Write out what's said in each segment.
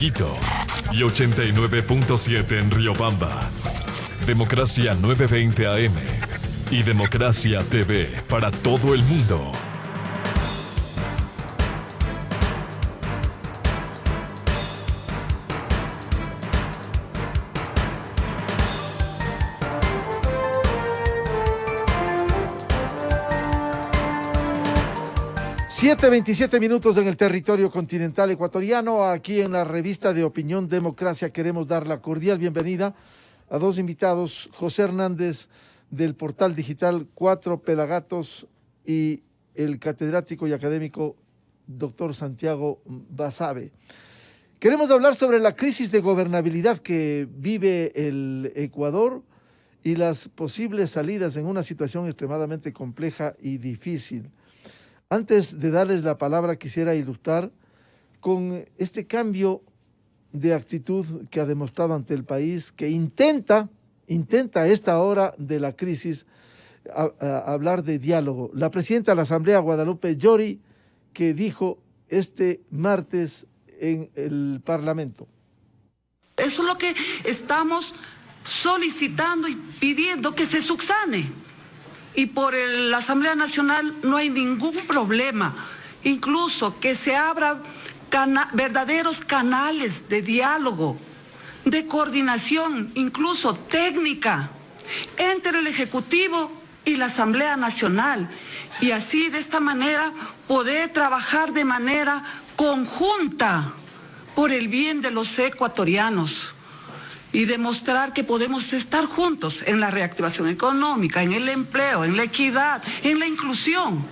Quito y 89.7 en Riobamba. Democracia 920 AM y Democracia TV para todo el mundo. Siete 27 minutos en el territorio continental ecuatoriano. Aquí en la revista de opinión Democracia queremos dar la cordial bienvenida a dos invitados, José Hernández del portal digital Cuatro Pelagatos y el catedrático y académico doctor Santiago Basabe. Queremos hablar sobre la crisis de gobernabilidad que vive el Ecuador y las posibles salidas en una situación extremadamente compleja y difícil. Antes de darles la palabra, quisiera ilustrar con este cambio de actitud que ha demostrado ante el país, que intenta a esta hora de la crisis hablar de diálogo. La presidenta de la Asamblea, Guadalupe Llori, que dijo este martes en el Parlamento. Eso es lo que estamos solicitando y pidiendo que se subsane. Y por la Asamblea Nacional no hay ningún problema, incluso que se abran verdaderos canales de diálogo, de coordinación, incluso técnica, entre el Ejecutivo y la Asamblea Nacional, y así de esta manera poder trabajar de manera conjunta por el bien de los ecuatorianos y demostrar que podemos estar juntos en la reactivación económica, en el empleo, en la equidad, en la inclusión.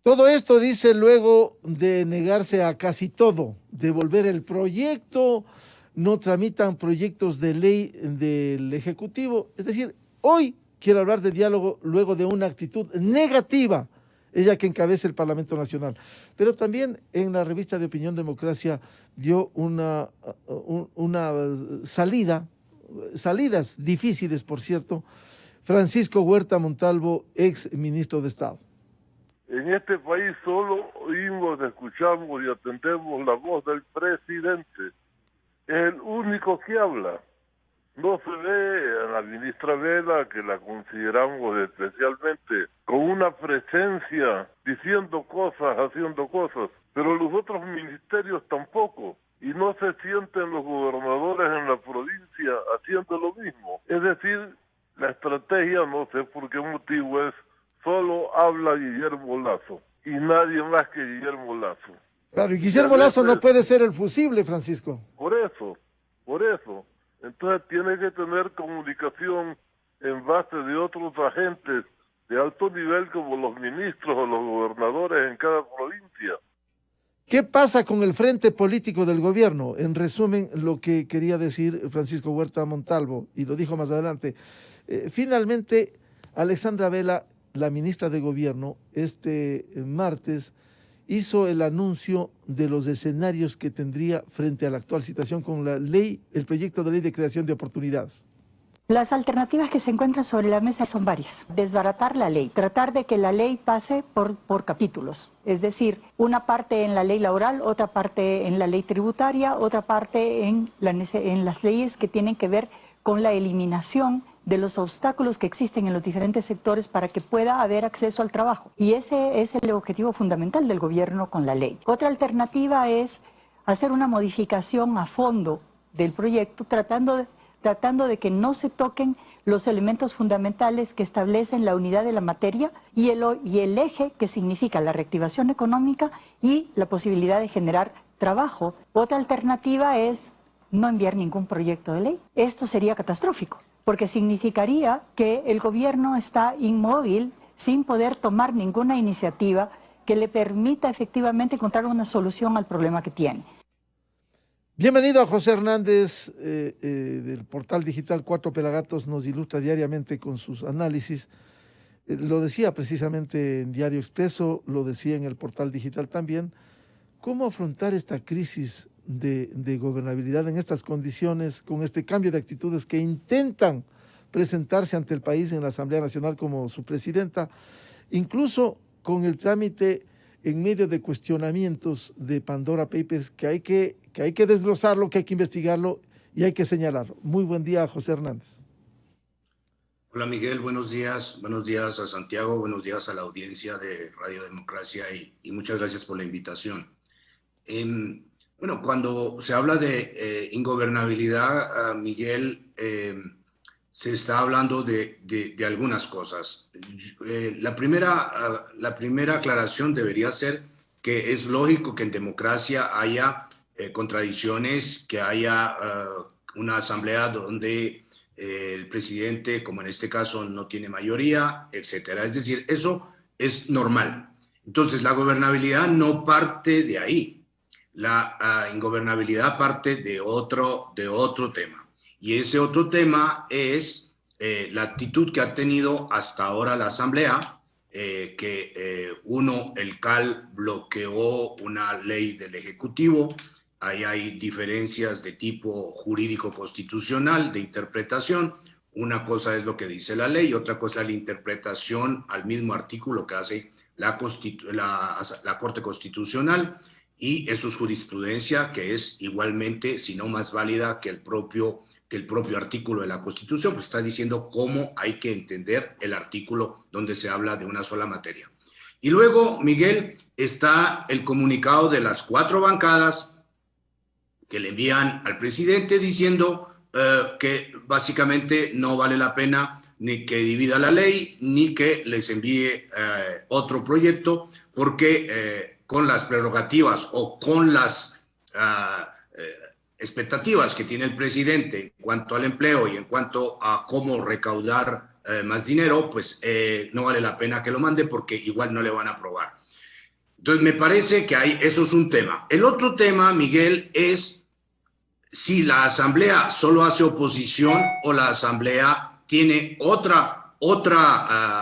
Todo esto dice luego de negarse a casi todo, devolver el proyecto, no tramitan proyectos de ley del Ejecutivo. Es decir, hoy quiere hablar de diálogo luego de una actitud negativa, ella que encabeza el Parlamento Nacional. Pero también en la revista de Opinión Democracia dio salidas difíciles, por cierto, Francisco Huerta Montalvo, ex ministro de Estado. En este país solo oímos, escuchamos y atendemos la voz del presidente. Es el único que habla. No se ve a la ministra Vela, que la consideramos especialmente con una presencia, diciendo cosas, haciendo cosas, pero los otros ministerios tampoco, y no se sienten los gobernadores en la provincia haciendo lo mismo. Es decir, la estrategia, no sé por qué motivo es, solo habla Guillermo Lasso, y nadie más que Guillermo Lasso. Claro, y Guillermo Lasso no puede ser el fusible, Francisco. Por eso. Entonces tiene que tener comunicación en base de otros agentes de alto nivel como los ministros o los gobernadores en cada provincia. ¿Qué pasa con el frente político del gobierno? En resumen, lo que quería decir Francisco Huerta Montalvo, y lo dijo más adelante. Finalmente, Alexandra Vela, la ministra de Gobierno, este martes, hizo el anuncio de los escenarios que tendría frente a la actual situación con la ley, el proyecto de ley de creación de oportunidades. Las alternativas que se encuentran sobre la mesa son varias. Desbaratar la ley, tratar de que la ley pase por capítulos. Es decir, una parte en la ley laboral, otra parte en la ley tributaria, otra parte en las leyes que tienen que ver con la eliminación de los obstáculos que existen en los diferentes sectores para que pueda haber acceso al trabajo. Y ese es el objetivo fundamental del gobierno con la ley. Otra alternativa es hacer una modificación a fondo del proyecto, tratando de que no se toquen los elementos fundamentales que establecen la unidad de la materia y el eje que significa la reactivación económica y la posibilidad de generar trabajo. Otra alternativa es no enviar ningún proyecto de ley. Esto sería catastrófico, porque significaría que el gobierno está inmóvil sin poder tomar ninguna iniciativa que le permita efectivamente encontrar una solución al problema que tiene. Bienvenido a José Hernández del portal digital Cuatro Pelagatos, nos ilustra diariamente con sus análisis. Lo decía precisamente en Diario Expreso, lo decía en el portal digital también. ¿Cómo afrontar esta crisis de gobernabilidad en estas condiciones, con este cambio de actitudes que intentan presentarse ante el país en la Asamblea Nacional como su presidenta, incluso con el trámite en medio de cuestionamientos de Pandora Papers que hay que desglosarlo, que hay que investigarlo y hay que señalarlo. Muy buen día, José Hernández. Hola Miguel, buenos días a Santiago, buenos días a la audiencia de Radio Democracia y muchas gracias por la invitación. Bueno, cuando se habla de ingobernabilidad, Miguel, se está hablando de algunas cosas. La primera aclaración debería ser que es lógico que en democracia haya contradicciones, que haya una asamblea donde el presidente, como en este caso, no tiene mayoría, etcétera. Es decir, eso es normal. Entonces, la gobernabilidad no parte de ahí. La ingobernabilidad parte de otro tema. Y ese otro tema es la actitud que ha tenido hasta ahora la Asamblea, el CAL bloqueó una ley del Ejecutivo. Ahí hay diferencias de tipo jurídico-constitucional, de interpretación. Una cosa es lo que dice la ley, otra cosa es la interpretación al mismo artículo que hace la Corte Constitucional, y eso es jurisprudencia que es igualmente, si no más válida que el propio artículo de la Constitución, pues está diciendo cómo hay que entender el artículo donde se habla de una sola materia. Y luego, Miguel, está el comunicado de las 4 bancadas que le envían al presidente diciendo que básicamente no vale la pena ni que divida la ley, ni que les envíe otro proyecto, porque con las prerrogativas o con las expectativas que tiene el presidente en cuanto al empleo y en cuanto a cómo recaudar más dinero, pues no vale la pena que lo mande porque igual no le van a aprobar. Entonces me parece que eso es un tema. El otro tema, Miguel, es si la Asamblea solo hace oposición o la Asamblea tiene otra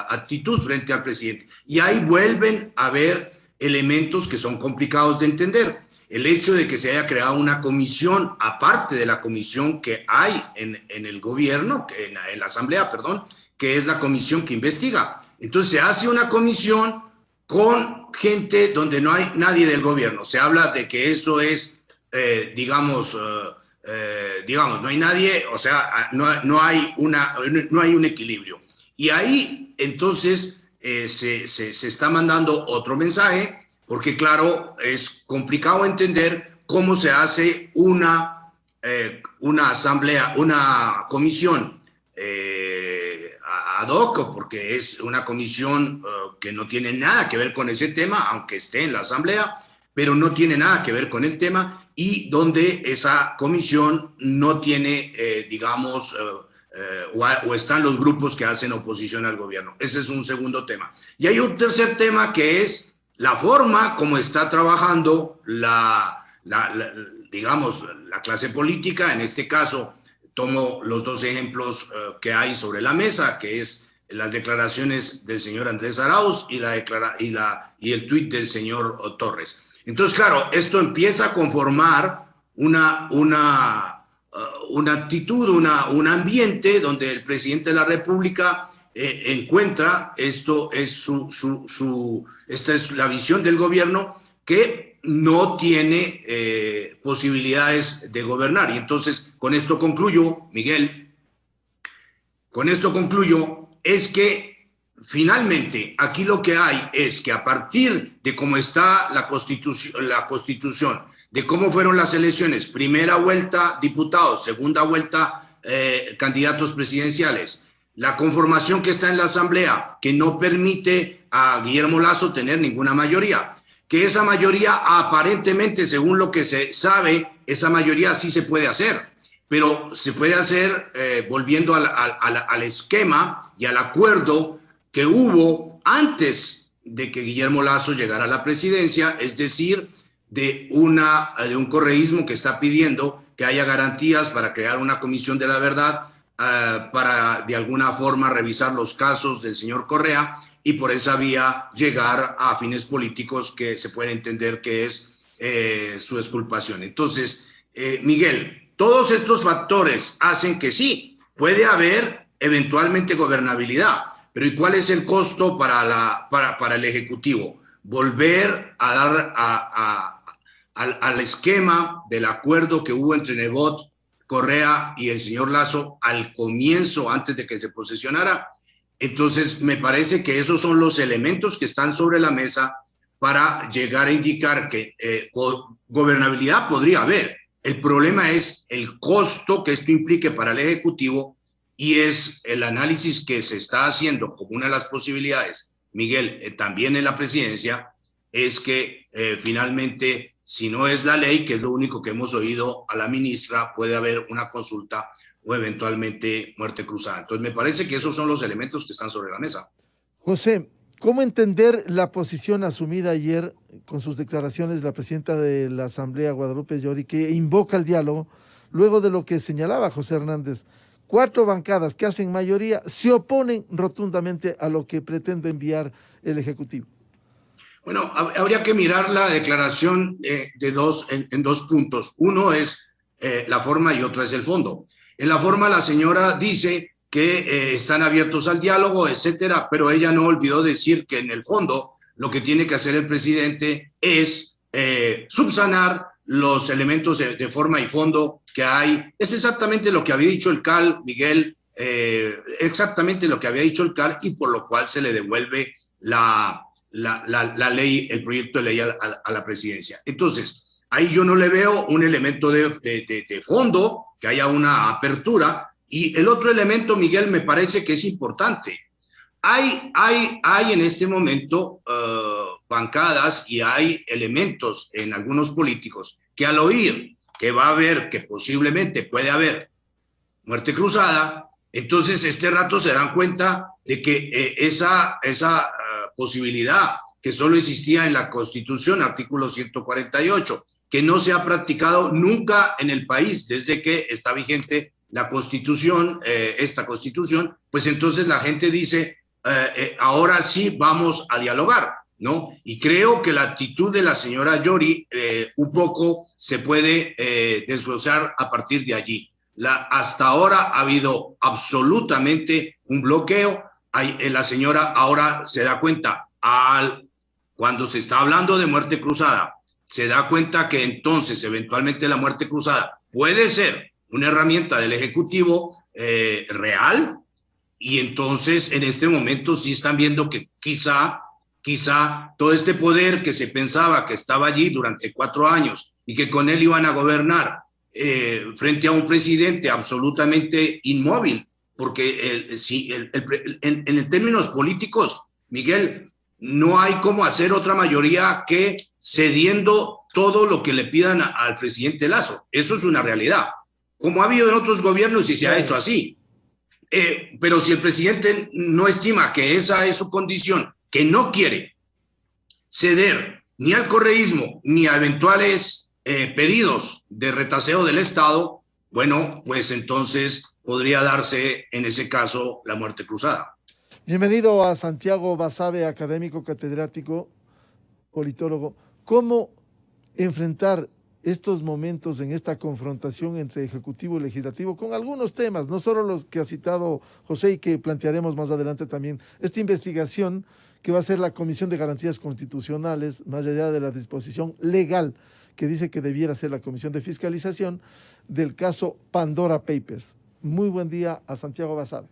actitud frente al presidente. Y ahí vuelven a haber elementos que son complicados de entender. El hecho de que se haya creado una comisión, aparte de la comisión que hay en el gobierno, en la Asamblea, perdón, que es la comisión que investiga. Entonces se hace una comisión con gente donde no hay nadie del gobierno. Se habla de que eso es, digamos, no hay nadie, o sea, no hay un equilibrio. Y ahí, entonces, se está mandando otro mensaje, porque claro, es complicado entender cómo se hace una asamblea, una comisión ad hoc, porque es una comisión que no tiene nada que ver con ese tema, aunque esté en la asamblea, pero no tiene nada que ver con el tema, y donde esa comisión no tiene, o están los grupos que hacen oposición al gobierno. Ese es un segundo tema. Y hay un tercer tema que es la forma como está trabajando la clase política. En este caso, tomo los 2 ejemplos que hay sobre la mesa, que es las declaraciones del señor Andrés Arauz y el tuit del señor Torres. Entonces, claro, esto empieza a conformar una actitud, un ambiente donde el presidente de la República encuentra, esta es la visión del gobierno, que no tiene posibilidades de gobernar. Y entonces, con esto concluyo, Miguel, es que finalmente, aquí lo que hay es que a partir de cómo está la Constitución, de cómo fueron las elecciones, primera vuelta diputados, segunda vuelta candidatos presidenciales, la conformación que está en la Asamblea, que no permite a Guillermo Lasso tener ninguna mayoría, que esa mayoría aparentemente, según lo que se sabe, esa mayoría sí se puede hacer, pero se puede hacer volviendo al esquema y al acuerdo que hubo antes de que Guillermo Lasso llegara a la presidencia, es decir, de un correísmo que está pidiendo que haya garantías para crear una comisión de la verdad, para de alguna forma revisar los casos del señor Correa y por esa vía llegar a fines políticos que se puede entender que es su exculpación. Entonces, Miguel, todos estos factores hacen que sí, puede haber eventualmente gobernabilidad, pero ¿y cuál es el costo para el Ejecutivo? volver a dar al esquema del acuerdo que hubo entre Nebot, Correa y el señor Lasso al comienzo, antes de que se posesionara. Entonces, me parece que esos son los elementos que están sobre la mesa para llegar a indicar que gobernabilidad podría haber. El problema es el costo que esto implique para el Ejecutivo, y es el análisis que se está haciendo como una de las posibilidades, Miguel, también en la presidencia, es que finalmente, si no es la ley, que es lo único que hemos oído a la ministra, puede haber una consulta o eventualmente muerte cruzada. Entonces, me parece que esos son los elementos que están sobre la mesa. José, ¿cómo entender la posición asumida ayer con sus declaraciones de la presidenta de la Asamblea, Guadalupe Llori, que invoca el diálogo, luego de lo que señalaba José Hernández? 4 bancadas que hacen mayoría se oponen rotundamente a lo que pretende enviar el Ejecutivo. Bueno, habría que mirar la declaración en 2 puntos. Uno es la forma y otro es el fondo. En la forma, la señora dice que están abiertos al diálogo, etcétera, pero ella no olvidó decir que en el fondo lo que tiene que hacer el presidente es subsanar los elementos de forma y fondo que hay. Es exactamente lo que había dicho el CAL, Miguel, exactamente lo que había dicho el CAL, y por lo cual se le devuelve la ley, el proyecto de ley a la presidencia. Entonces, ahí yo no le veo un elemento de fondo, que haya una apertura. Y el otro elemento, Miguel, me parece que es importante. Hay en este momento bancadas y hay elementos en algunos políticos que al oír que va a haber, que posiblemente puede haber muerte cruzada, entonces este rato se dan cuenta de que esa posibilidad que solo existía en la Constitución, artículo 148, que no se ha practicado nunca en el país desde que está vigente la Constitución, esta Constitución, pues entonces la gente dice, ahora sí vamos a dialogar, ¿no? Y creo que la actitud de la señora Llori un poco se puede desglosar a partir de allí. Hasta ahora ha habido absolutamente un bloqueo. La señora ahora se da cuenta, cuando se está hablando de muerte cruzada, se da cuenta que entonces eventualmente la muerte cruzada puede ser una herramienta del Ejecutivo real, y entonces en este momento sí están viendo que quizá todo este poder que se pensaba que estaba allí durante 4 años y que con él iban a gobernar frente a un presidente absolutamente inmóvil, porque en términos políticos, Miguel, no hay cómo hacer otra mayoría que cediendo todo lo que le pidan al presidente Lasso. Eso es una realidad, como ha habido en otros gobiernos y se ha hecho así. Pero si el presidente no estima que esa es su condición, que no quiere ceder ni al correísmo ni a eventuales pedidos de retaseo del Estado, bueno, pues entonces podría darse en ese caso la muerte cruzada. Bienvenido a Santiago Basabe, académico, catedrático, politólogo. ¿Cómo enfrentar estos momentos en esta confrontación entre Ejecutivo y Legislativo con algunos temas, no solo los que ha citado José y que plantearemos más adelante también? Esta investigación que va a ser la Comisión de Garantías Constitucionales, más allá de la disposición legal que dice que debiera ser la Comisión de Fiscalización del caso Pandora Papers. Muy buen día a Santiago Basabe.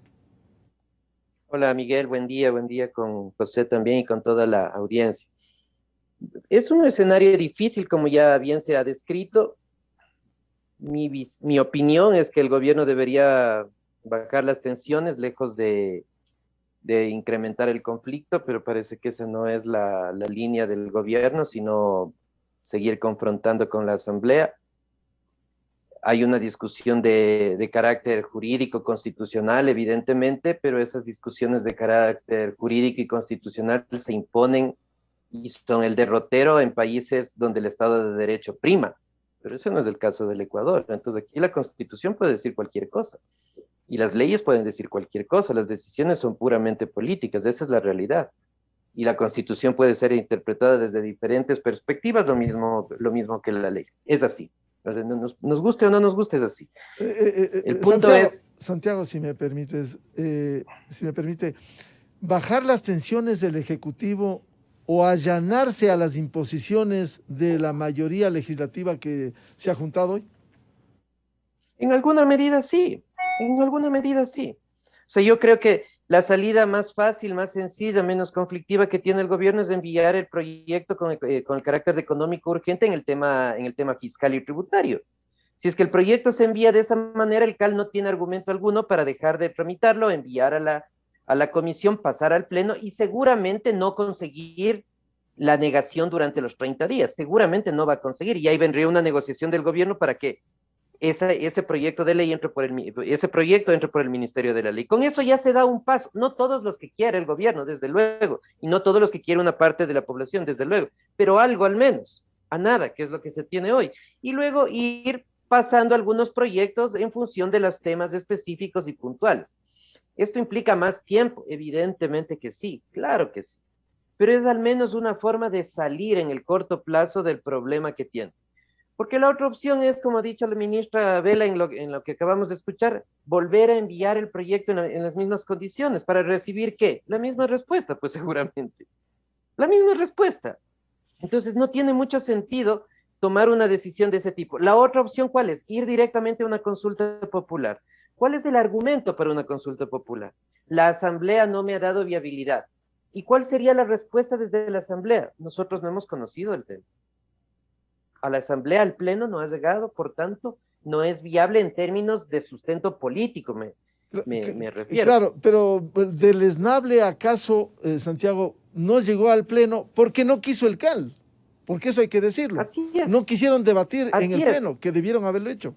Hola Miguel, buen día con José también y con toda la audiencia. Es un escenario difícil, como ya bien se ha descrito. Mi opinión es que el gobierno debería bajar las tensiones, lejos de incrementar el conflicto, pero parece que esa no es la línea del gobierno, sino seguir confrontando con la Asamblea. Hay una discusión de carácter jurídico, constitucional, evidentemente, pero esas discusiones de carácter jurídico y constitucional se imponen y son el derrotero en países donde el Estado de Derecho prima, pero ese no es el caso del Ecuador. Entonces aquí la Constitución puede decir cualquier cosa y las leyes pueden decir cualquier cosa, las decisiones son puramente políticas, esa es la realidad. Y la Constitución puede ser interpretada desde diferentes perspectivas, lo mismo que la ley. Es así. Nos guste o no nos guste, es así. El punto Santiago, si me permite, bajar las tensiones del Ejecutivo o allanarse a las imposiciones de la mayoría legislativa que se ha juntado hoy? En alguna medida sí, en alguna medida sí. O sea, yo creo que la salida más fácil, más sencilla, menos conflictiva que tiene el gobierno es enviar el proyecto con el carácter de económico urgente en el tema fiscal y tributario. Si es que el proyecto se envía de esa manera, el CAL no tiene argumento alguno para dejar de tramitarlo, enviar a la comisión, pasar al pleno y seguramente no conseguir la negación durante los 30 días. Seguramente no va a conseguir. Y ahí vendría una negociación del gobierno para que ese proyecto de ley entre por el Ministerio de la Ley. Con eso ya se da un paso. No todos los que quiere el gobierno, desde luego, y no todos los que quiere una parte de la población, desde luego, pero algo al menos, a nada, que es lo que se tiene hoy. Y luego ir pasando algunos proyectos en función de los temas específicos y puntuales. ¿Esto implica más tiempo? Evidentemente que sí, claro que sí. Pero es al menos una forma de salir en el corto plazo del problema que tiene. Porque la otra opción es, como ha dicho la ministra Vela en lo que acabamos de escuchar, volver a enviar el proyecto en las mismas condiciones para recibir ¿qué? La misma respuesta, pues seguramente. La misma respuesta. Entonces no tiene mucho sentido tomar una decisión de ese tipo. La otra opción, ¿cuál es? Ir directamente a una consulta popular. ¿Cuál es el argumento para una consulta popular? La asamblea no me ha dado viabilidad. ¿Y cuál sería la respuesta desde la asamblea? Nosotros no hemos conocido el tema. A la asamblea, al pleno, no ha llegado, por tanto, no es viable en términos de sustento político, me refiero. Claro, pero deleznable acaso, Santiago, no llegó al pleno porque no quiso el CAL, porque eso hay que decirlo. Así es. No quisieron debatir Así en el es. pleno, que debieron haberlo hecho.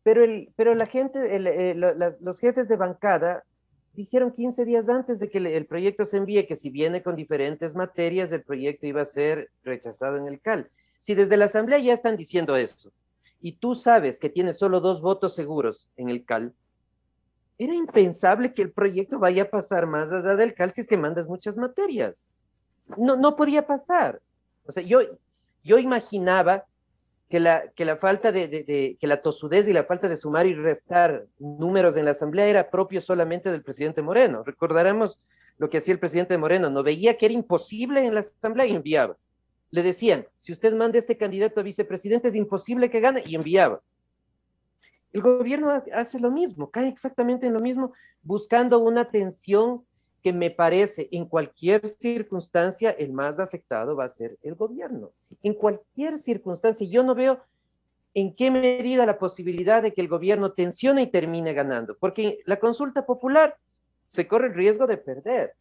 Pero la gente, los jefes de bancada dijeron 15 días antes de que el proyecto se envíe que si viene con diferentes materias, el proyecto iba a ser rechazado en el CAL. Si desde la asamblea ya están diciendo eso, y tú sabes que tienes solo 2 votos seguros en el CAL, era impensable que el proyecto vaya a pasar más allá del CAL si es que mandas muchas materias. No podía pasar. O sea, yo imaginaba que la falta que la tosudez y la falta de sumar y restar números en la asamblea era propio solamente del presidente Moreno. Recordaremos lo que hacía el presidente Moreno, no veía que era imposible en la asamblea y enviaba. Le decían, si usted manda este candidato a vicepresidente es imposible que gane, y enviaba. El gobierno hace lo mismo, cae exactamente en lo mismo, buscando una tensión que me parece en cualquier circunstancia el más afectado va a ser el gobierno. En cualquier circunstancia, yo no veo en qué medida la posibilidad de que el gobierno tensione y termine ganando, porque la consulta popular se corre el riesgo de perder.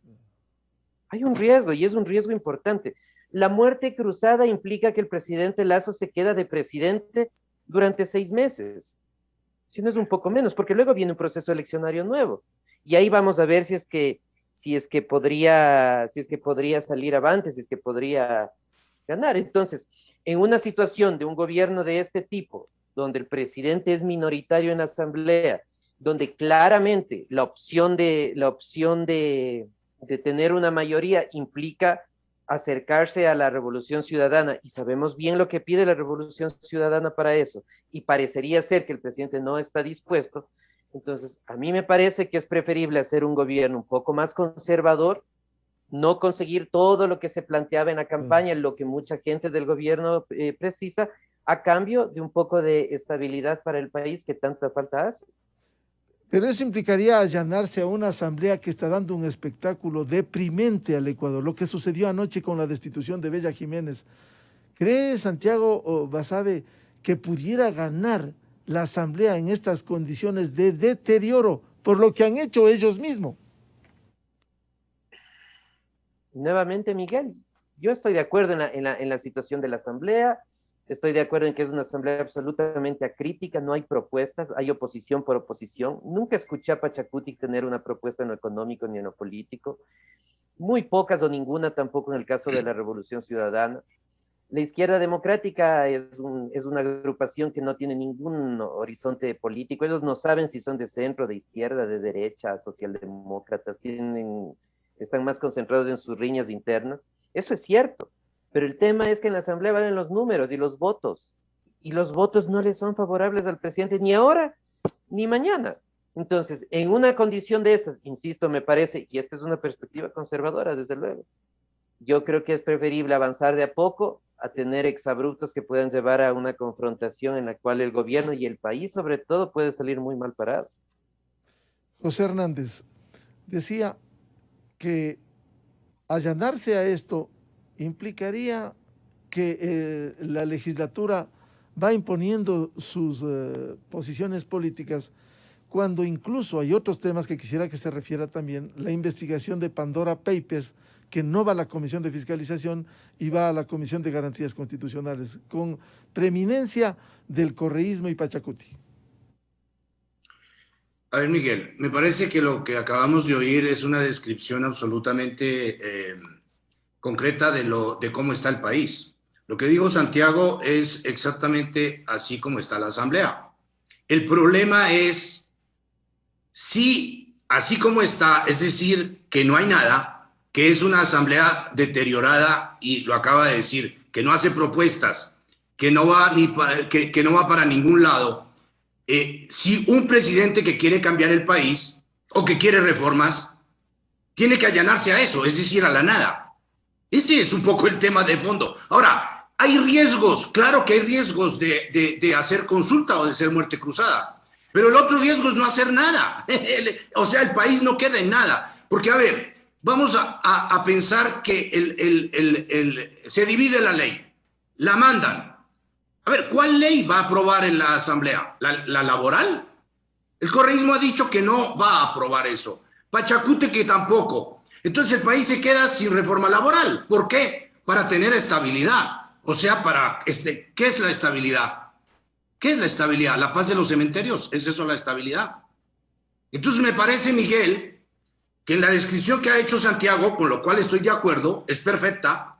Hay un riesgo y es un riesgo importante. La muerte cruzada implica que el presidente Lasso se queda de presidente durante 6 meses, si no es un poco menos, porque luego viene un proceso eleccionario nuevo. Y ahí vamos a ver si es que podría salir avante, si es que podría ganar. Entonces, en una situación de un gobierno de este tipo, donde el presidente es minoritario en la asamblea, donde claramente la opción de tener una mayoría implica acercarse a la revolución ciudadana, y sabemos bien lo que pide la revolución ciudadana para eso, y parecería ser que el presidente no está dispuesto. Entonces, a mí me parece que es preferible hacer un gobierno un poco más conservador, no conseguir todo lo que se planteaba en la campaña, lo que mucha gente del gobierno precisa, a cambio de un poco de estabilidad para el país que tanta falta hace. Pero eso implicaría allanarse a una asamblea que está dando un espectáculo deprimente al Ecuador, lo que sucedió anoche con la destitución de Bella Jiménez. ¿Cree Santiago Basabe que pudiera ganar la asamblea en estas condiciones de deterioro por lo que han hecho ellos mismos? Nuevamente, Miguel, yo estoy de acuerdo en la situación de la asamblea. Estoy de acuerdo en que es una asamblea absolutamente acrítica, no hay propuestas, hay oposición por oposición. Nunca escuché a Pachacuti tener una propuesta en lo económico ni en lo político. Muy pocas o ninguna tampoco en el caso de la Revolución Ciudadana. La izquierda democrática es una agrupación que no tiene ningún horizonte político. Ellos no saben si son de centro, de izquierda, de derecha, socialdemócratas. Están más concentrados en sus riñas internas. Eso es cierto. Pero el tema es que en la asamblea valen los números y los votos no le son favorables al presidente ni ahora ni mañana. Entonces, en una condición de esas, insisto, me parece, y esta es una perspectiva conservadora, desde luego, Yo creo que es preferible avanzar de a poco a tener exabruptos que puedan llevar a una confrontación en la cual el gobierno y el país, sobre todo, puede salir muy mal parado. José Hernández decía que allanarse a esto implicaría que la legislatura va imponiendo sus posiciones políticas, cuando incluso hay otros temas que quisiera que se refiera también, la investigación de Pandora Papers, que no va a la Comisión de Fiscalización y va a la Comisión de Garantías Constitucionales, con preeminencia del correísmo y Pachacuti. A ver, Miguel, me parece que lo que acabamos de oír es una descripción absolutamente concreta de cómo está el país. Lo que dijo Santiago es exactamente así como está la Asamblea. El problema es si así como está, es decir, que no hay nada, que es una Asamblea deteriorada, y lo acaba de decir, que no hace propuestas, que no va, que no va para ningún lado. Si un presidente que quiere cambiar el país o que quiere reformas, tiene que allanarse a eso, es decir, a la nada. Ese es un poco el tema de fondo. Ahora, hay riesgos, claro que hay riesgos de hacer consulta o de ser muerte cruzada, pero el otro riesgo es no hacer nada. O sea, el país no queda en nada. Porque, a ver, vamos a pensar que se divide la ley, la mandan. A ver, ¿cuál ley va a aprobar en la Asamblea? ¿La laboral? El correísmo ha dicho que no va a aprobar eso. Pachacuti que tampoco. Entonces el país se queda sin reforma laboral. ¿Por qué? Para tener estabilidad. O sea, ¿qué es la estabilidad? ¿Qué es la estabilidad? ¿La paz de los cementerios? ¿Es eso la estabilidad? Entonces me parece, Miguel, que en la descripción que ha hecho Santiago, con lo cual estoy de acuerdo, es perfecta.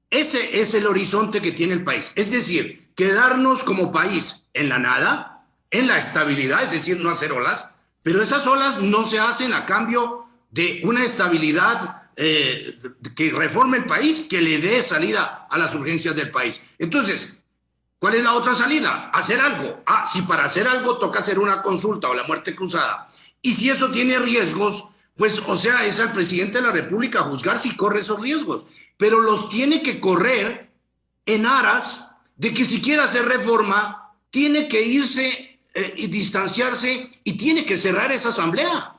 Ese es el horizonte que tiene el país. Es decir, quedarnos como país en la nada, en la estabilidad, es decir, no hacer olas, pero esas olas no se hacen a cambio de una estabilidad que reforme el país, que le dé salida a las urgencias del país. Entonces, ¿cuál es la otra salida? Hacer algo. Si para hacer algo toca hacer una consulta o la muerte cruzada, y si eso tiene riesgos, pues, o sea, es al presidente de la República juzgar si corre esos riesgos, pero los tiene que correr en aras de que si quiere hacer reforma, tiene que irse y distanciarse y tiene que cerrar esa asamblea.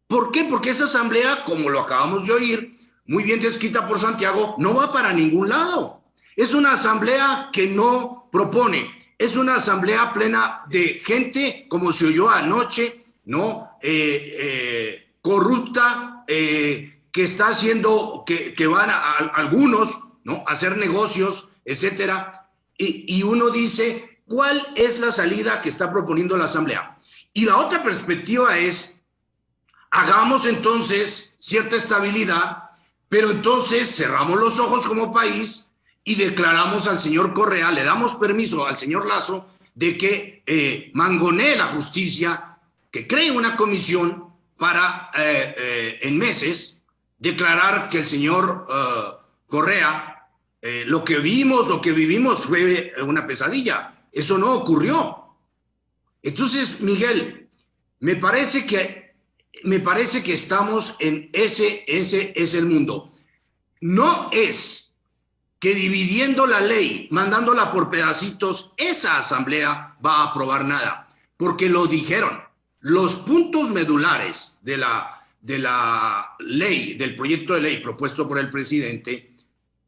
¿Por qué? Porque esa asamblea, como lo acabamos de oír, muy bien descrita por Santiago, no va para ningún lado. Es una asamblea que no propone, es una asamblea plena de gente, como se oyó anoche, ¿no? Corrupta, que está haciendo, que van a algunos, ¿no?, a hacer negocios, etcétera, y uno dice, ¿cuál es la salida que está proponiendo la Asamblea? Y la otra perspectiva es, hagamos entonces cierta estabilidad, pero entonces cerramos los ojos como país y declaramos al señor Correa, le damos permiso al señor Lasso de que mangonee la justicia, que cree una comisión para en meses declarar que el señor Correa, lo que vivimos fue una pesadilla. Eso no ocurrió. Entonces, Miguel, me parece que estamos en ese es el mundo. No es que dividiendo la ley, mandándola por pedacitos, esa asamblea va a aprobar nada, porque lo dijeron. Los puntos medulares de la ley, del proyecto de ley propuesto por el presidente,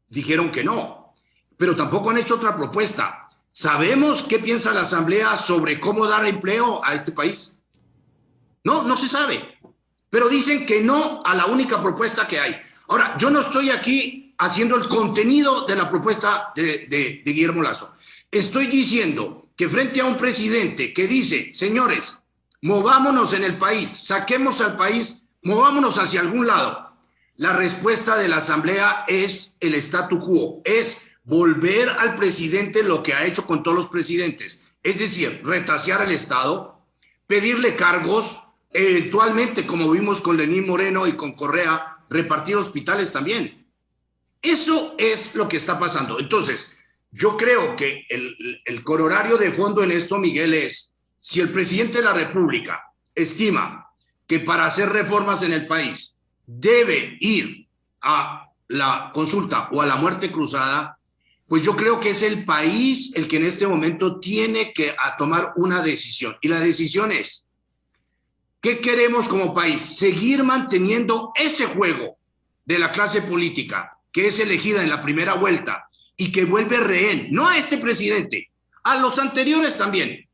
dijeron que no, pero tampoco han hecho otra propuesta. ¿Sabemos qué piensa la Asamblea sobre cómo dar empleo a este país? No se sabe, pero dicen que no a la única propuesta que hay. Ahora, yo no estoy aquí haciendo el contenido de la propuesta de Guillermo Lasso. Estoy diciendo que frente a un presidente que dice, señores, movámonos en el país, saquemos al país, movámonos hacia algún lado. La respuesta de la Asamblea es el statu quo, es volver al presidente lo que ha hecho con todos los presidentes, es decir, retasear el Estado, pedirle cargos, eventualmente, como vimos con Lenín Moreno y con Correa, repartir hospitales también. Eso es lo que está pasando. Entonces, yo creo que el corolario de fondo en esto, Miguel, es si el presidente de la República estima que para hacer reformas en el país debe ir a la consulta o a la muerte cruzada, pues yo creo que es el país el que en este momento tiene que tomar una decisión. Y la decisión es, ¿qué queremos como país? Seguir manteniendo ese juego de la clase política que es elegida en la primera vuelta y que vuelve rehén, no a este presidente, a los anteriores también.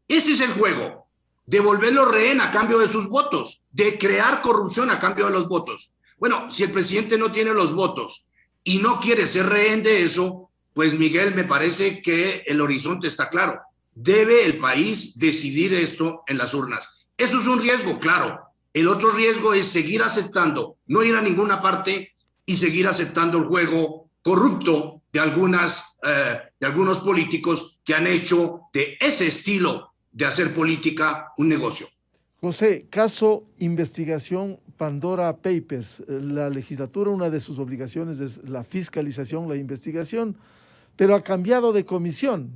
Ese es el juego, de volverlo rehén a cambio de sus votos, de crear corrupción a cambio de los votos. Bueno, si el presidente no tiene los votos y no quiere ser rehén de eso, pues Miguel, me parece que el horizonte está claro. Debe el país decidir esto en las urnas. Eso es un riesgo, claro. El otro riesgo es seguir aceptando, no ir a ninguna parte y seguir aceptando el juego corrupto de algunos políticos que han hecho de ese estilo de hacer política un negocio. José, caso investigación Pandora Papers. La legislatura, una de sus obligaciones es la fiscalización, la investigación, pero ha cambiado de comisión,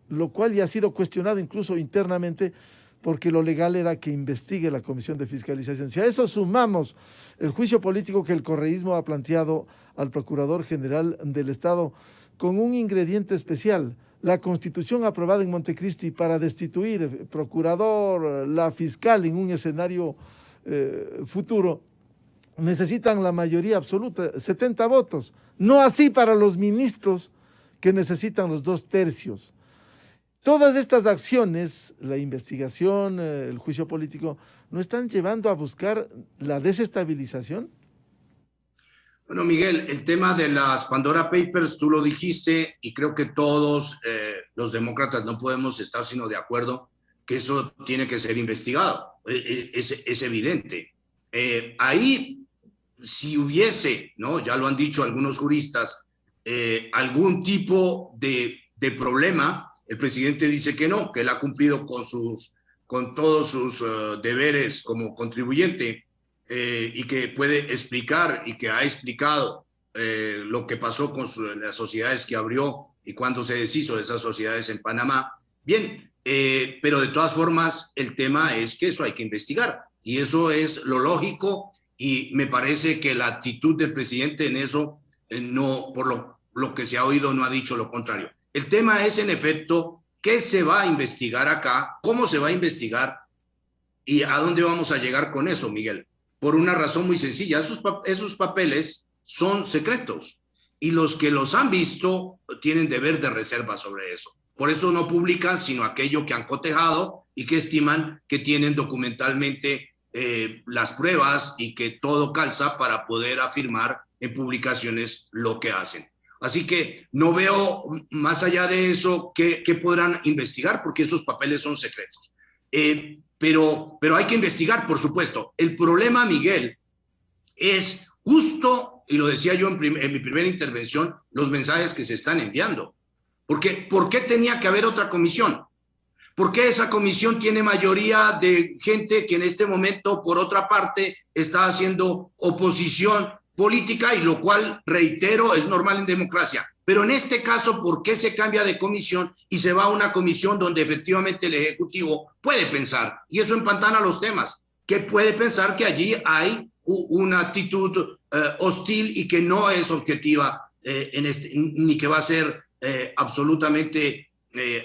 lo cual ya ha sido cuestionado incluso internamente, porque lo legal era que investigue la comisión de fiscalización. Si a eso sumamos el juicio político que el correísmo ha planteado al Procurador General del Estado con un ingrediente especial, la Constitución aprobada en Montecristi para destituir procurador, la fiscal en un escenario futuro, necesitan la mayoría absoluta, 70 votos. No así para los ministros, que necesitan los 2/3. Todas estas acciones, la investigación, el juicio político, ¿no están llevando a buscar la desestabilización? Bueno, Miguel, el tema de las Pandora Papers, tú lo dijiste, y creo que todos los demócratas no podemos estar sino de acuerdo que eso tiene que ser investigado. Es evidente. Ahí, si hubiese, ¿no? Ya lo han dicho algunos juristas, algún tipo de problema, el presidente dice que no, que él ha cumplido con todos sus deberes como contribuyente, y que puede explicar y que ha explicado lo que pasó con las sociedades que abrió y cuando se deshizo de esas sociedades en Panamá. Bien, pero de todas formas el tema es que eso hay que investigar y eso es lo lógico, y me parece que la actitud del presidente en eso, no, por lo que se ha oído, no ha dicho lo contrario. El tema es, en efecto, qué se va a investigar acá, cómo se va a investigar y a dónde vamos a llegar con eso, Miguel. Por una razón muy sencilla, esos papeles son secretos y los que los han visto tienen deber de reserva sobre eso. Por eso no publican sino aquello que han cotejado y que estiman que tienen documentalmente las pruebas y que todo calza para poder afirmar en publicaciones lo que hacen. Así que no veo más allá de eso qué podrán investigar, porque esos papeles son secretos. Pero hay que investigar, por supuesto. El problema, Miguel, es justo, y lo decía yo en mi primera intervención, los mensajes que se están enviando. Porque, ¿por qué tenía que haber otra comisión? ¿Por qué esa comisión tiene mayoría de gente que en este momento, por otra parte, está haciendo oposición política, y lo cual, reitero, es normal en democracia? Pero en este caso, ¿por qué se cambia de comisión y se va a una comisión donde efectivamente el Ejecutivo puede pensar? Y eso empantana los temas, que puede pensar que allí hay una actitud hostil y que no es objetiva ni que va a ser absolutamente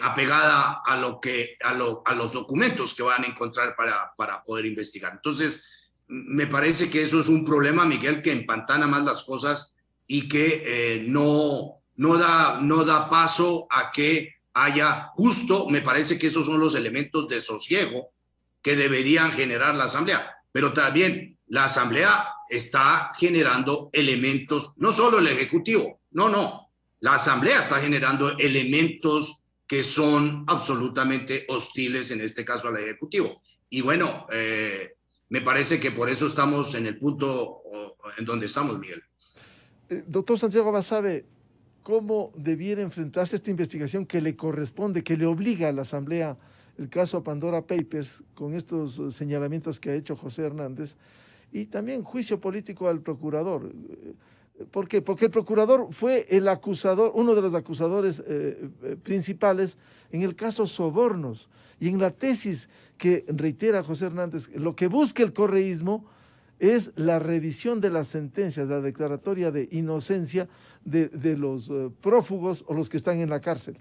apegada a los documentos que van a encontrar para poder investigar. Entonces, me parece que eso es un problema, Miguel, que empantana más las cosas y que no da paso a que haya justo. Me parece que esos son los elementos de sosiego que deberían generar la Asamblea. Pero también la Asamblea está generando elementos, no solo el Ejecutivo, no. La Asamblea está generando elementos que son absolutamente hostiles, en este caso al Ejecutivo. Y bueno, me parece que por eso estamos en el punto en donde estamos, Miguel. Doctor Santiago Basabe, ¿cómo debiera enfrentarse esta investigación que le corresponde, que le obliga a la Asamblea, el caso Pandora Papers, con estos señalamientos que ha hecho José Hernández, y también juicio político al procurador? ¿Por qué? Porque el procurador fue el acusador, uno de los acusadores principales en el caso Sobornos, y en la tesis que reitera José Hernández, lo que busca el correísmo es la revisión de las sentencias, la declaratoria de inocencia de los prófugos o los que están en la cárcel.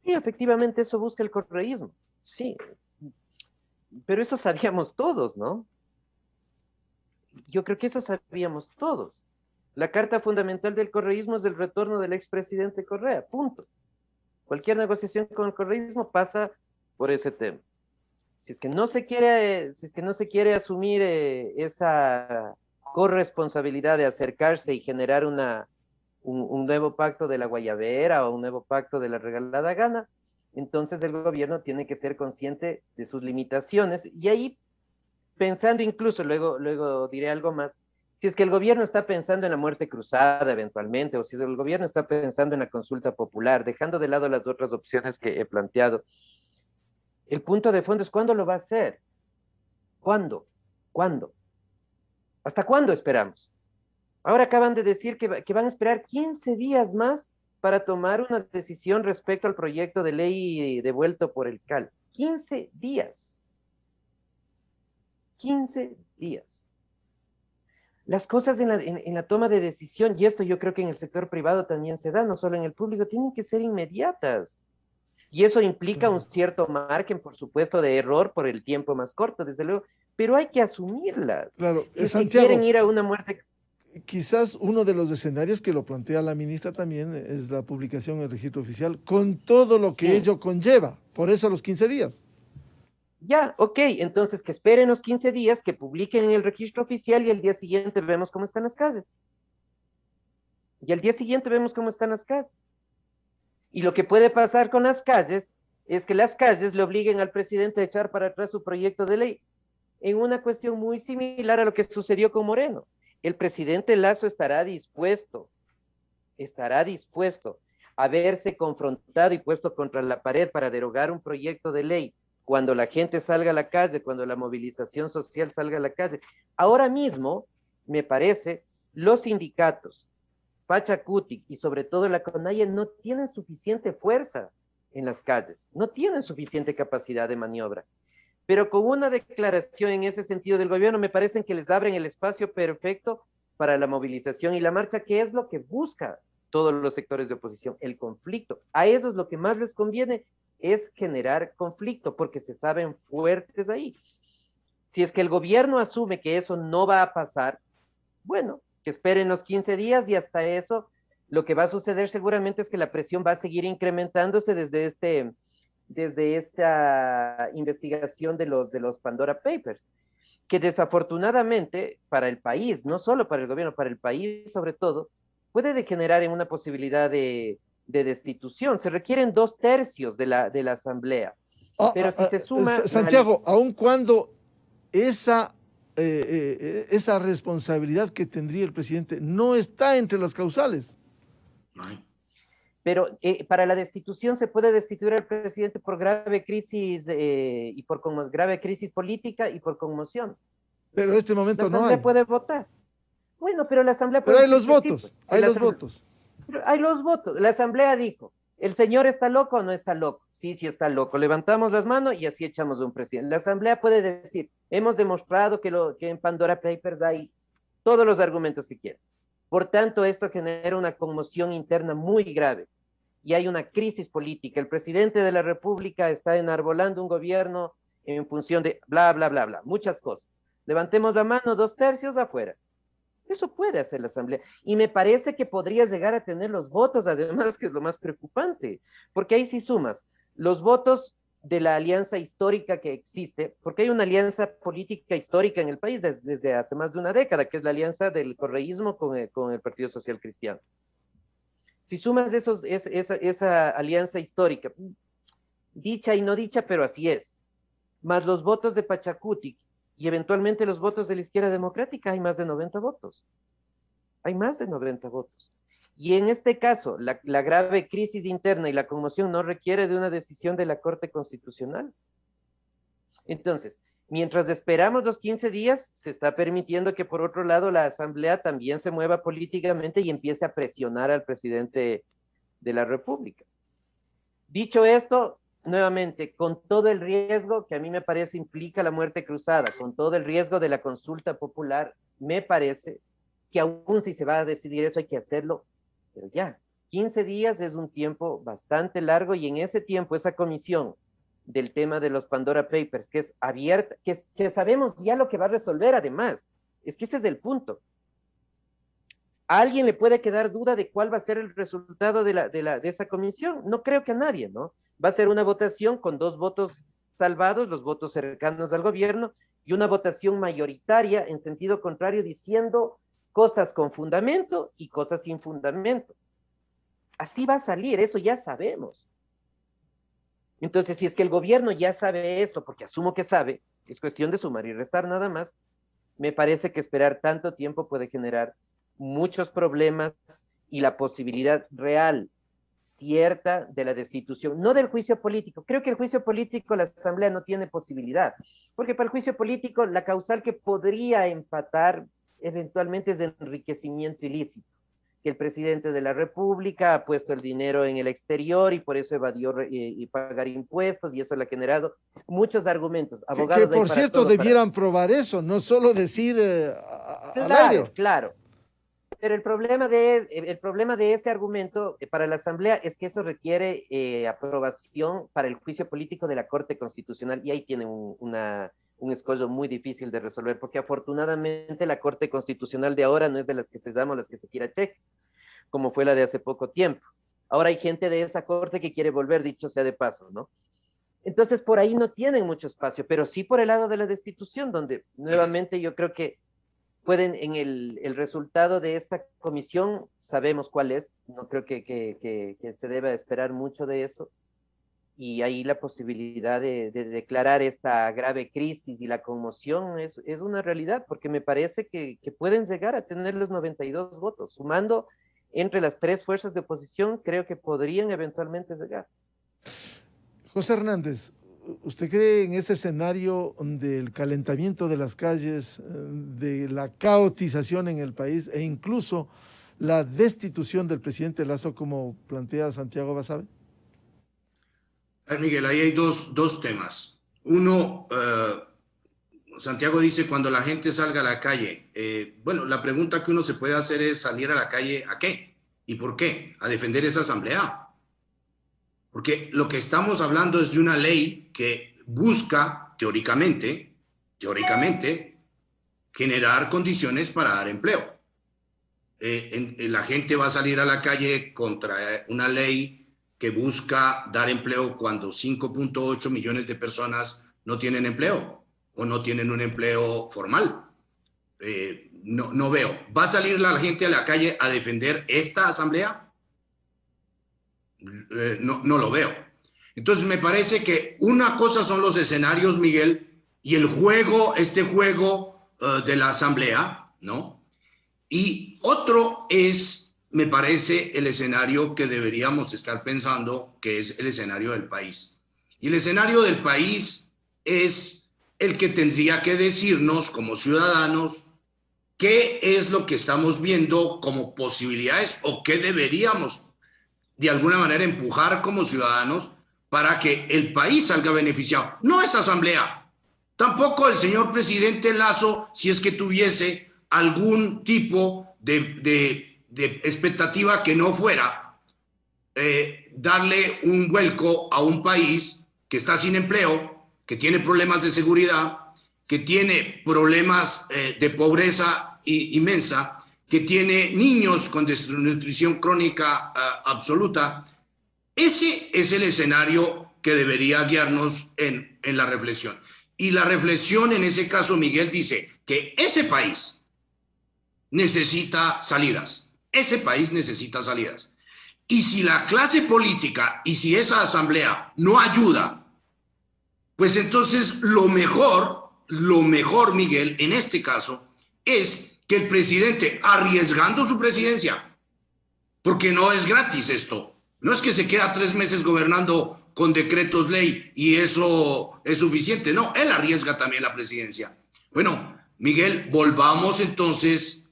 Sí, efectivamente eso busca el correísmo, sí, pero eso sabíamos todos, ¿no? Yo creo que eso sabíamos todos. La carta fundamental del correísmo es el retorno del expresidente Correa, punto. Cualquier negociación con el correísmo pasa por ese tema. Si es que no se quiere asumir esa corresponsabilidad de acercarse y generar un nuevo pacto de la Guayabera o un nuevo pacto de la regalada gana, entonces el gobierno tiene que ser consciente de sus limitaciones. Y ahí, pensando incluso, luego diré algo más, si es que el gobierno está pensando en la muerte cruzada eventualmente, o si el gobierno está pensando en la consulta popular, dejando de lado las otras opciones que he planteado, el punto de fondo es ¿cuándo lo va a hacer? ¿Cuándo? ¿Cuándo? ¿Hasta cuándo esperamos? Ahora acaban de decir que van a esperar 15 días más para tomar una decisión respecto al proyecto de ley devuelto por el CAL. 15 días. 15 días. Las cosas en la toma de decisión, y esto yo creo que en el sector privado también se da, no solo en el público, tienen que ser inmediatas. Y eso implica un cierto margen, por supuesto, de error por el tiempo más corto, desde luego, pero hay que asumirlas. Claro, Si es Santiago, que quieren ir a una muerte... quizás uno de los escenarios que lo plantea la ministra también es la publicación en el registro oficial, con todo lo que ello conlleva, por eso los 15 días. Ya, ok, entonces que esperen los 15 días, que publiquen en el registro oficial y el día siguiente vemos cómo están las calles. Y al día siguiente vemos cómo están las calles. Y lo que puede pasar con las calles es que las calles le obliguen al presidente a echar para atrás su proyecto de ley en una cuestión muy similar a lo que sucedió con Moreno. El presidente Lasso estará dispuesto a verse confrontado y puesto contra la pared para derogar un proyecto de ley cuando la gente salga a la calle, cuando la movilización social salga a la calle. Ahora mismo, me parece, los sindicatos, Pachacutic y sobre todo la CONAIE no tienen suficiente fuerza en las calles, no tienen suficiente capacidad de maniobra. Pero con una declaración en ese sentido del gobierno, me parece que les abren el espacio perfecto para la movilización y la marcha, que es lo que busca todos los sectores de oposición, el conflicto. A ellos lo que más les conviene es generar conflicto, porque se saben fuertes ahí. Si es que el gobierno asume que eso no va a pasar, bueno, que esperen los 15 días y hasta eso, lo que va a suceder seguramente es que la presión va a seguir incrementándose desde esta investigación de los Pandora Papers, que desafortunadamente para el país, no solo para el gobierno, para el país sobre todo, puede degenerar en una posibilidad de destitución. Se requieren 2/3 de la asamblea. Pero si se suma... Santiago, aun cuando esa responsabilidad que tendría el presidente no está entre las causales. Pero para la destitución se puede destituir al presidente por grave crisis y por grave crisis política y por conmoción. Pero en este momento no hay. La asamblea puede votar. Bueno, pero la asamblea puede... Pero hay los votos, pues, hay los votos. Pero hay los votos. La asamblea dijo, ¿el señor está loco o no está loco? Sí, sí está loco. Levantamos las manos y así echamos de un presidente. La asamblea puede decir, hemos demostrado que en Pandora Papers hay todos los argumentos que quieran. Por tanto, esto genera una conmoción interna muy grave y hay una crisis política. El presidente de la República está enarbolando un gobierno en función de bla, bla, bla, bla, muchas cosas. Levantemos la mano, 2/3 afuera. Eso puede hacer la asamblea. Y me parece que podría llegar a tener los votos, además, que es lo más preocupante, porque ahí sí sumas los votos de la alianza histórica que existe, porque hay una alianza política histórica en el país desde hace más de una década, que es la alianza del correísmo con el Partido Social Cristiano. Si sumas esa alianza histórica, dicha y no dicha, pero así es, más los votos de Pachacutic y eventualmente los votos de la izquierda democrática, hay más de 90 votos. Hay más de 90 votos. Y en este caso, la grave crisis interna y la conmoción no requiere de una decisión de la Corte Constitucional. Entonces, mientras esperamos los 15 días, se está permitiendo que por otro lado la Asamblea también se mueva políticamente y empiece a presionar al presidente de la República. Dicho esto, nuevamente, con todo el riesgo que a mí me parece implica la muerte cruzada, con todo el riesgo de la consulta popular, me parece que aún si se va a decidir eso hay que hacerlo, pero ya, 15 días es un tiempo bastante largo y en ese tiempo esa comisión del tema de los Pandora Papers, que es abierta, que sabemos ya lo que va a resolver además, es que ese es el punto. ¿A alguien le puede quedar duda de cuál va a ser el resultado de esa comisión? No creo que a nadie, ¿no? Va a ser una votación con 2 votos salvados, los votos cercanos al gobierno, y una votación mayoritaria en sentido contrario, diciendo cosas con fundamento y cosas sin fundamento. Así va a salir, eso ya sabemos. Entonces, si es que el gobierno ya sabe esto, porque asumo que sabe, es cuestión de sumar y restar nada más, me parece que esperar tanto tiempo puede generar muchos problemas y la posibilidad real, cierta, de la destitución, no del juicio político. Creo que el juicio político, la Asamblea no tiene posibilidad, porque para el juicio político la causal que podría empatar eventualmente es de enriquecimiento ilícito, que el presidente de la República ha puesto el dinero en el exterior y por eso evadió y pagar impuestos, y eso le ha generado muchos argumentos. Abogados que por cierto debieran probar eso, no solo decir al aire. Claro. Pero el problema de ese argumento para la Asamblea es que eso requiere aprobación para el juicio político de la Corte Constitucional, y ahí tiene un escollo muy difícil de resolver, porque afortunadamente la Corte Constitucional de ahora no es de las que se llama las que se quiera cheque, como fue la de hace poco tiempo. Ahora hay gente de esa Corte que quiere volver, dicho sea de paso, ¿no? Entonces por ahí no tienen mucho espacio, pero sí por el lado de la destitución, donde nuevamente yo creo que pueden, en el resultado de esta comisión, sabemos cuál es, no creo que se deba esperar mucho de eso, y ahí la posibilidad de declarar esta grave crisis y la conmoción es una realidad, porque me parece que pueden llegar a tener los 92 votos, sumando entre las 3 fuerzas de oposición, creo que podrían eventualmente llegar. José Hernández, ¿usted cree en ese escenario del calentamiento de las calles, de la caotización en el país e incluso la destitución del presidente Lasso, como plantea Santiago Basabe? Miguel, ahí hay dos temas. Uno, Santiago dice cuando la gente salga a la calle. Bueno, la pregunta que uno se puede hacer es salir a la calle ¿a qué? ¿Y por qué? A defender esa asamblea. Porque lo que estamos hablando es de una ley que busca, teóricamente, generar condiciones para dar empleo. La gente va a salir a la calle contra una ley que busca dar empleo cuando 5.8 millones de personas no tienen empleo o no tienen un empleo formal. No veo. ¿Va a salir la gente a la calle a defender esta asamblea? No lo veo. Entonces me parece que una cosa son los escenarios, Miguel, y el juego, este juego de la asamblea, ¿no? Y otro es, me parece, el escenario que deberíamos estar pensando, que es el escenario del país. Y el escenario del país es el que tendría que decirnos como ciudadanos qué es lo que estamos viendo como posibilidades o qué deberíamos de alguna manera empujar como ciudadanos para que el país salga beneficiado. No esa asamblea, tampoco el señor presidente Lasso, si es que tuviese algún tipo de expectativa que no fuera darle un vuelco a un país que está sin empleo, que tiene problemas de seguridad, que tiene problemas de pobreza inmensa, que tiene niños con desnutrición crónica absoluta. Ese es el escenario que debería guiarnos en la reflexión. Y la reflexión en ese caso, Miguel, dice que ese país necesita salidas. Ese país necesita salidas. Y si la clase política y si esa asamblea no ayuda, pues entonces lo mejor, Miguel, en este caso, es que el presidente, arriesgando su presidencia, porque no es gratis esto, no es que se queda 3 meses gobernando con decretos ley y eso es suficiente, no, él arriesga también la presidencia. Bueno, Miguel, volvamos entonces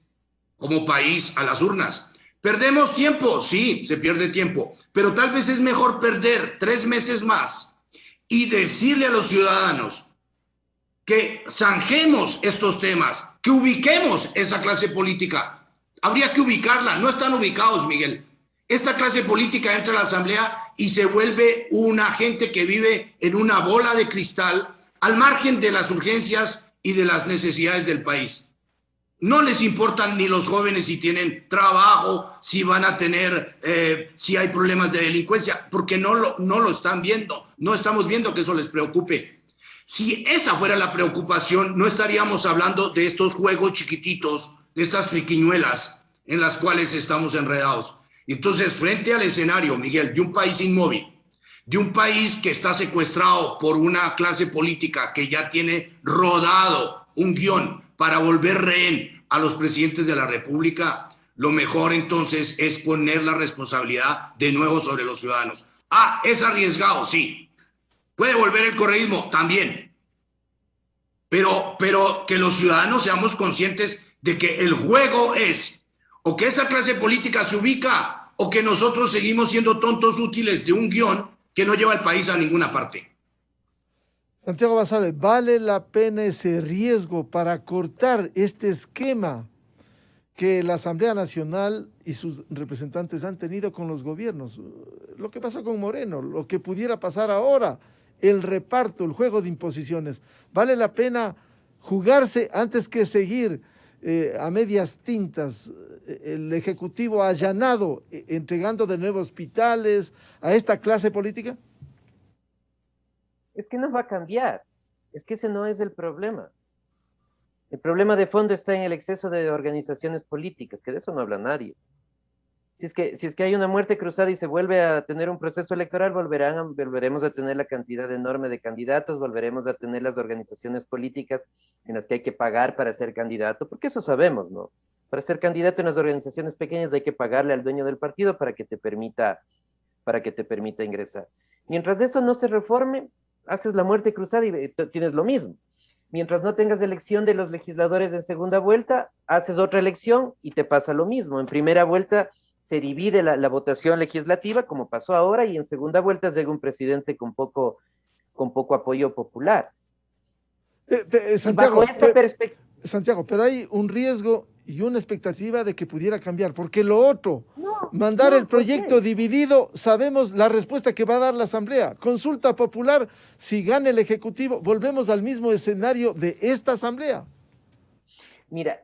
como país a las urnas. ¿Perdemos tiempo? Sí, se pierde tiempo, pero tal vez es mejor perder 3 meses más y decirle a los ciudadanos que zanjemos estos temas, que ubiquemos esa clase política. Habría que ubicarla, no están ubicados, Miguel. Esta clase política entra a la Asamblea y se vuelve una gente que vive en una bola de cristal al margen de las urgencias y de las necesidades del país. No les importan ni los jóvenes si tienen trabajo, si van a tener, si hay problemas de delincuencia, porque no lo están viendo, no estamos viendo que eso les preocupe. Si esa fuera la preocupación, no estaríamos hablando de estos juegos chiquititos, de estas triquiñuelas en las cuales estamos enredados. Entonces, frente al escenario, Miguel, de un país inmóvil, de un país que está secuestrado por una clase política que ya tiene rodado un guión para volver rehén a los presidentes de la República, lo mejor entonces es poner la responsabilidad de nuevo sobre los ciudadanos. Ah, es arriesgado, sí. Puede volver el correísmo, también. Pero que los ciudadanos seamos conscientes de que el juego es o que esa clase política se ubica o que nosotros seguimos siendo tontos útiles de un guión que no lleva al país a ninguna parte. Santiago Basabe, ¿vale la pena ese riesgo para cortar este esquema que la Asamblea Nacional y sus representantes han tenido con los gobiernos? Lo que pasó con Moreno, lo que pudiera pasar ahora, el reparto, el juego de imposiciones. ¿Vale la pena jugarse antes que seguir a medias tintas, el Ejecutivo allanado, entregando de nuevo hospitales a esta clase política? Es que no va a cambiar, es que ese no es el problema. El problema de fondo está en el exceso de organizaciones políticas, que de eso no habla nadie. Si es que hay una muerte cruzada y se vuelve a tener un proceso electoral, volveremos a tener la cantidad enorme de candidatos, volveremos a tener las organizaciones políticas en las que hay que pagar para ser candidato, porque eso sabemos, ¿no? Para ser candidato en las organizaciones pequeñas hay que pagarle al dueño del partido para que te permita ingresar. Mientras eso no se reforme, haces la muerte cruzada y tienes lo mismo. Mientras no tengas elección de los legisladores en segunda vuelta, haces otra elección y te pasa lo mismo. En primera vuelta se divide la votación legislativa, como pasó ahora, y en segunda vuelta llega un presidente con poco apoyo popular. Santiago, bajo esta perspectiva... Santiago, pero hay un riesgo y una expectativa de que pudiera cambiar, porque lo otro, mandar el proyecto dividido, sabemos la respuesta que va a dar la Asamblea. Consulta popular, si gana el Ejecutivo, volvemos al mismo escenario de esta Asamblea. Mira,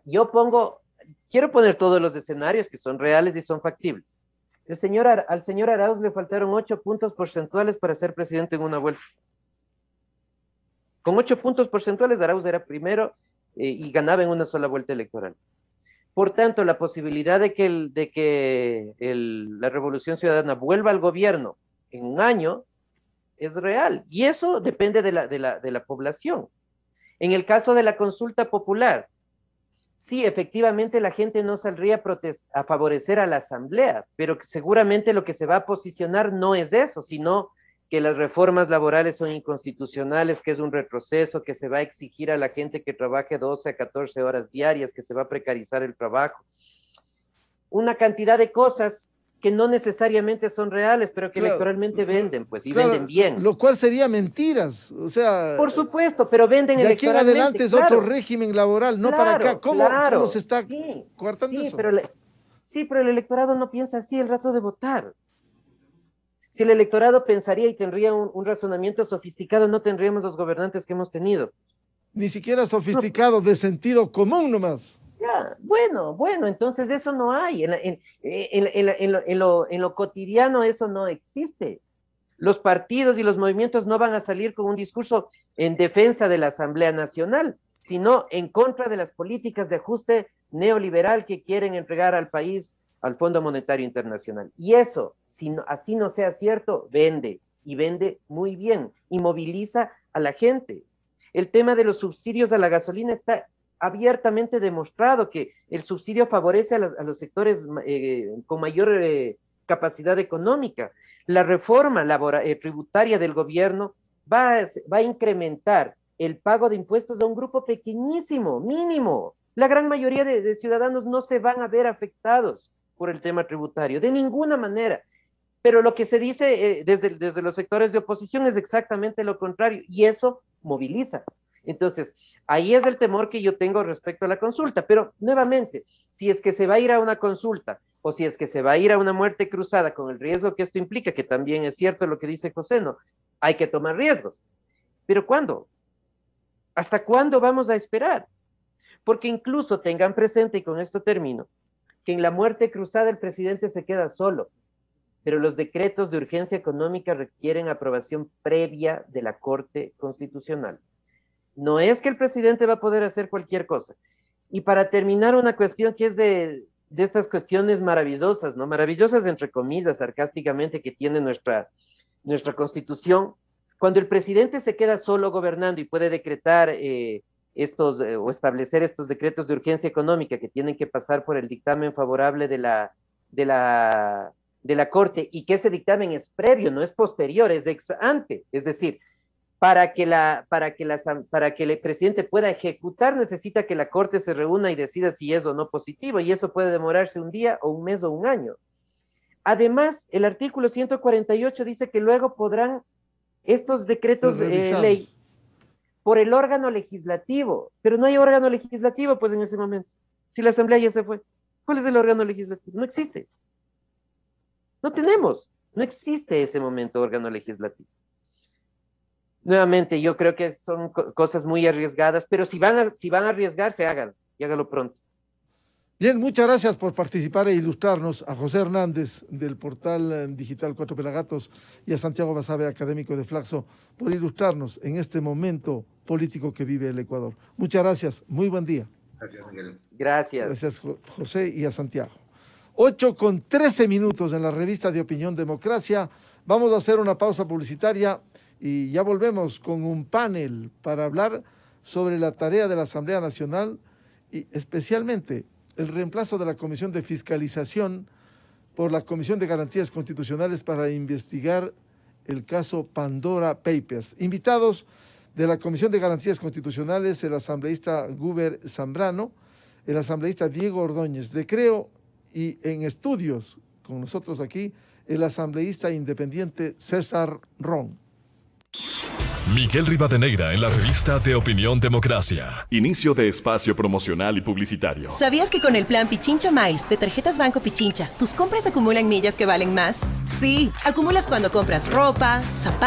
quiero poner todos los escenarios que son reales y son factibles. Al señor Arauz le faltaron 8 puntos porcentuales para ser presidente en una vuelta. Con 8 puntos porcentuales, Arauz era primero y ganaba en una sola vuelta electoral. Por tanto, la posibilidad de que la Revolución Ciudadana vuelva al gobierno en un año es real. Y eso depende de la población. En el caso de la consulta popular, sí, efectivamente la gente no saldría a favorecer a la Asamblea, pero seguramente lo que se va a posicionar no es eso, sino que las reformas laborales son inconstitucionales, que es un retroceso, que se va a exigir a la gente que trabaje 12 a 14 horas diarias, que se va a precarizar el trabajo. Una cantidad de cosas que no necesariamente son reales, pero que electoralmente venden, pues, y venden bien. Lo cual sería mentiras, o sea... Por supuesto, pero venden electoralmente. De aquí en adelante es otro régimen laboral, no para acá. ¿Cómo se está coartando eso? Pero el electorado no piensa así el rato de votar. Si el electorado pensaría y tendría un razonamiento sofisticado, no tendríamos los gobernantes que hemos tenido. Ni siquiera sofisticado, de sentido común nomás. Ya, bueno, entonces eso no hay. En lo cotidiano eso no existe. Los partidos y los movimientos no van a salir con un discurso en defensa de la Asamblea Nacional, sino en contra de las políticas de ajuste neoliberal que quieren entregar al país al Fondo Monetario Internacional. Y eso, si así no sea cierto, vende, y vende muy bien, y moviliza a la gente. El tema de los subsidios a la gasolina está abiertamente demostrado que el subsidio favorece a los sectores con mayor capacidad económica. La reforma tributaria del gobierno va a incrementar el pago de impuestos de un grupo pequeñísimo, mínimo. La gran mayoría de ciudadanos no se van a ver afectados por el tema tributario, de ninguna manera. Pero lo que se dice desde los sectores de oposición es exactamente lo contrario, y eso moviliza. Entonces, ahí es el temor que yo tengo respecto a la consulta. Pero, nuevamente, si es que se va a ir a una consulta, o si es que se va a ir a una muerte cruzada con el riesgo que esto implica, que también es cierto lo que dice José, ¿no? Hay que tomar riesgos. ¿Pero cuándo? ¿Hasta cuándo vamos a esperar? Porque incluso tengan presente, y con esto termino, que en la muerte cruzada el presidente se queda solo, pero los decretos de urgencia económica requieren aprobación previa de la Corte Constitucional. No es que el presidente va a poder hacer cualquier cosa. Y para terminar, una cuestión que es de estas cuestiones maravillosas, ¿no? Maravillosas entre comillas, sarcásticamente, que tiene nuestra Constitución. Cuando el presidente se queda solo gobernando y puede decretar o establecer estos decretos de urgencia económica que tienen que pasar por el dictamen favorable de la Corte, y que ese dictamen es previo, no es posterior, es ex ante, es decir, para que el presidente pueda ejecutar, necesita que la Corte se reúna y decida si es o no positivo, y eso puede demorarse un día o un mes o un año. Además, el artículo 148 dice que luego podrán estos decretos de ley por el órgano legislativo, pero no hay órgano legislativo pues en ese momento, si la Asamblea ya se fue. ¿Cuál es el órgano legislativo? No existe. No existe ese momento órgano legislativo. Nuevamente, yo creo que son cosas muy arriesgadas, pero si van a arriesgarse, háganlo, y háganlo pronto. Bien, muchas gracias por participar e ilustrarnos, a José Hernández del portal digital Cuatro Pelagatos y a Santiago Basabe, académico de Flaxo, por ilustrarnos en este momento político que vive el Ecuador. Muchas gracias, muy buen día. Gracias, Miguel. Gracias. Gracias, José, y a Santiago. 8:13 en la revista de Opinión Democracia. Vamos a hacer una pausa publicitaria y ya volvemos con un panel para hablar sobre la tarea de la Asamblea Nacional y especialmente el reemplazo de la Comisión de Fiscalización por la Comisión de Garantías Constitucionales para investigar el caso Pandora Papers. Invitados de la Comisión de Garantías Constitucionales, el asambleísta Guber Zambrano, el asambleísta Diego Ordóñez de Creo, y en estudios con nosotros aquí, el asambleísta independiente César Ron. Miguel Rivadeneira en la revista de Opinión Democracia. Inicio de espacio promocional y publicitario. ¿Sabías que con el plan Pichincha Miles de Tarjetas Banco Pichincha, tus compras acumulan millas que valen más? Sí, acumulas cuando compras ropa, zapatos,